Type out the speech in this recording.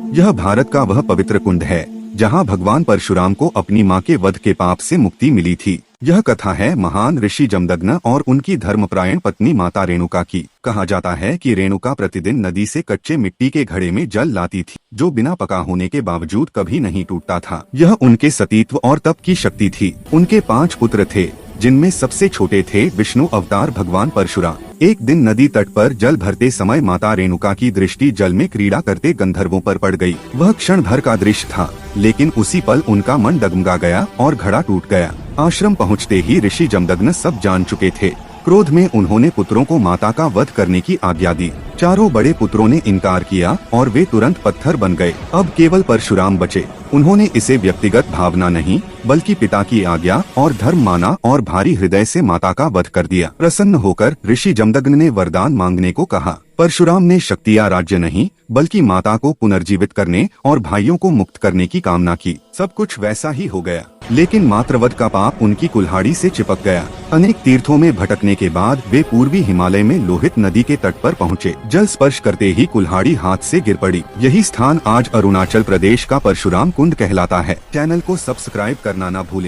यह भारत का वह पवित्र कुंड है जहां भगवान परशुराम को अपनी मां के वध के पाप से मुक्ति मिली थी। यह कथा है महान ऋषि जमदग्नि और उनकी धर्मपरायण पत्नी माता रेणुका की। कहा जाता है कि रेणुका प्रतिदिन नदी से कच्चे मिट्टी के घड़े में जल लाती थी, जो बिना पका होने के बावजूद कभी नहीं टूटता था। यह उनके सतीत्व और तप की शक्ति थी। उनके 5 पुत्र थे, जिनमें सबसे छोटे थे विष्णु अवतार भगवान परशुराम। एक दिन नदी तट पर जल भरते समय माता रेणुका की दृष्टि जल में क्रीड़ा करते गंधर्वों पर पड़ गई। वह क्षण भर का दृश्य था, लेकिन उसी पल उनका मन डगमगा गया और घड़ा टूट गया। आश्रम पहुँचते ही ऋषि जमदग्नि सब जान चुके थे। क्रोध में उन्होंने पुत्रों को माता का वध करने की आज्ञा दी। चारों बड़े पुत्रों ने इनकार किया और वे तुरंत पत्थर बन गए। अब केवल परशुराम बचे। उन्होंने इसे व्यक्तिगत भावना नहीं बल्कि पिता की आज्ञा और धर्म माना और भारी हृदय से माता का वध कर दिया। प्रसन्न होकर ऋषि जमदग्नि ने वरदान मांगने को कहा। परशुराम ने शक्ति या राज्य नहीं बल्कि माता को पुनर्जीवित करने और भाइयों को मुक्त करने की कामना की। सब कुछ वैसा ही हो गया, लेकिन मातृवध का पाप उनकी कुल्हाड़ी से चिपक गया। अनेक तीर्थों में भटकने के बाद वे पूर्वी हिमालय में लोहित नदी के तट पर पहुँचे। जल स्पर्श करते ही कुल्हाड़ी हाथ से गिर पड़ी। यही स्थान आज अरुणाचल प्रदेश का परशुराम कुंड कहलाता है। चैनल को सब्सक्राइब करना न भूलें।